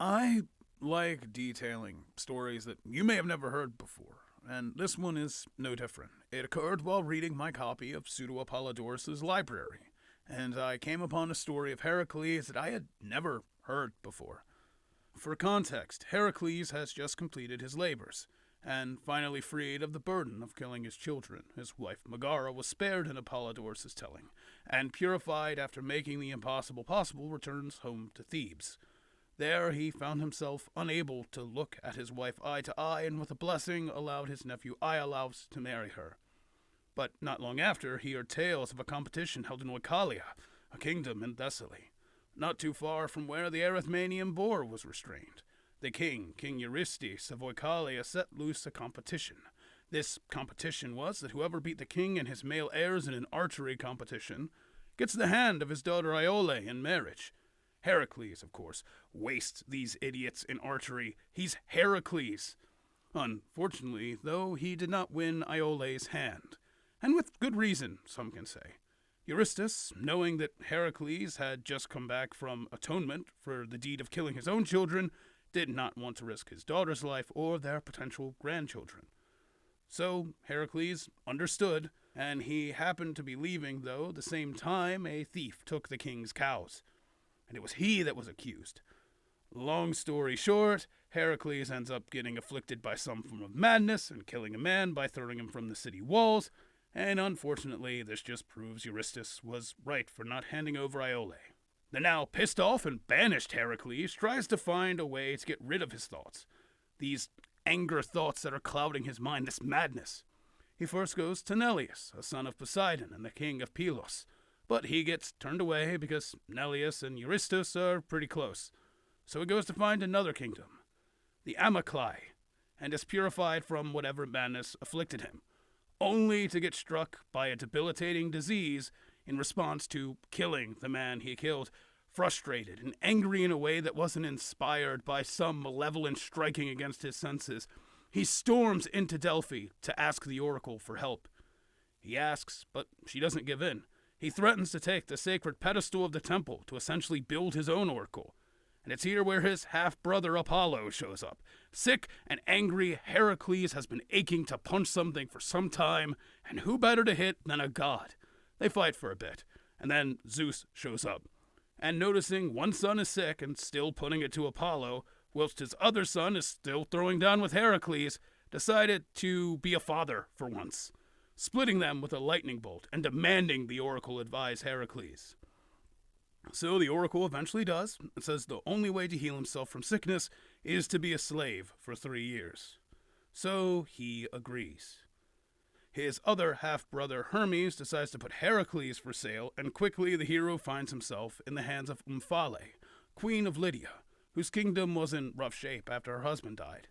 I like detailing stories that you may have never heard before, and this one is no different. It occurred while reading my copy of Pseudo Apollodorus' library, and I came upon a story of Heracles that I had never heard before. For context, Heracles has just completed his labors, and finally freed of the burden of killing his children. His wife Megara was spared in Apollodorus' telling, and purified after making the impossible possible, returns home to Thebes. There he found himself unable to look at his wife eye to eye, and with a blessing allowed his nephew Iolaus to marry her. But not long after, he heard tales of a competition held in Oechalia, a kingdom in Thessaly, not too far from where the Arithmanian boar was restrained. The King Eurystheus of Oechalia, set loose a competition. This competition was that whoever beat the king and his male heirs in an archery competition gets the hand of his daughter Iole in marriage. Heracles, of course, wastes these idiots in archery. He's Heracles. Unfortunately, though, he did not win Iole's hand. And with good reason, some can say. Eurystheus, knowing that Heracles had just come back from atonement for the deed of killing his own children, did not want to risk his daughter's life or their potential grandchildren. So Heracles understood, and he happened to be leaving, though, the same time a thief took the king's cows. And it was he that was accused. Long story short, Heracles ends up getting afflicted by some form of madness and killing a man by throwing him from the city walls, and unfortunately this just proves Eurystheus was right for not handing over Iole. The now pissed off and banished Heracles tries to find a way to get rid of his thoughts. These anger thoughts that are clouding his mind, this madness. He first goes to Neleus, a son of Poseidon and the king of Pylos, but he gets turned away because Neleus and Eurystheus are pretty close. So he goes to find another kingdom, the Amyclae, and is purified from whatever madness afflicted him, only to get struck by a debilitating disease in response to killing the man he killed, frustrated and angry in a way that wasn't inspired by some malevolent striking against his senses. He storms into Delphi to ask the oracle for help. He asks, but she doesn't give in. He threatens to take the sacred pedestal of the temple to essentially build his own oracle. And it's here where his half-brother Apollo shows up. Sick and angry, Heracles has been aching to punch something for some time, and who better to hit than a god? They fight for a bit, and then Zeus shows up. And noticing one son is sick and still putting it to Apollo, whilst his other son is still throwing down with Heracles, decided to be a father for once, splitting them with a lightning bolt and demanding the oracle advise Heracles. So the oracle eventually does, and says the only way to heal himself from sickness is to be a slave for 3 years. So he agrees. His other half-brother Hermes decides to put Heracles for sale, and quickly the hero finds himself in the hands of Omphale, queen of Lydia, whose kingdom was in rough shape after her husband died.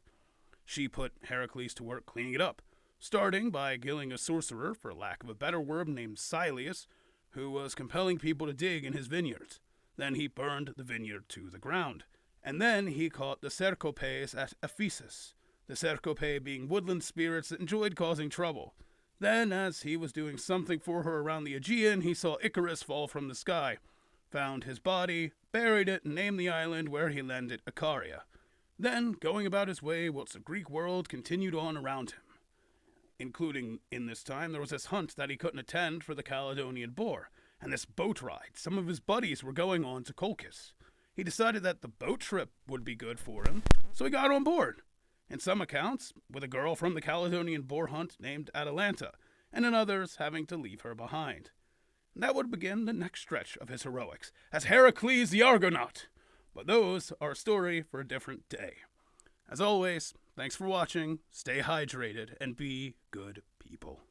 She put Heracles to work cleaning it up, starting by killing a sorcerer, for lack of a better word, named Silius, who was compelling people to dig in his vineyards. Then he burned the vineyard to the ground. And then he caught the Cercopes at Ephesus, the Cercope being woodland spirits that enjoyed causing trouble. Then, as he was doing something for her around the Aegean, he saw Icarus fall from the sky, found his body, buried it, and named the island where he landed Icaria. Then, going about his way whilst the Greek world continued on around him. Including, in this time, there was this hunt that he couldn't attend for the Caledonian boar, and this boat ride some of his buddies were going on to Colchis. He decided that the boat trip would be good for him, so he got on board. In some accounts, with a girl from the Caledonian boar hunt named Atalanta, and in others having to leave her behind. And that would begin the next stretch of his heroics, as Heracles the Argonaut. But those are a story for a different day. As always, thanks for watching, stay hydrated, and be good people.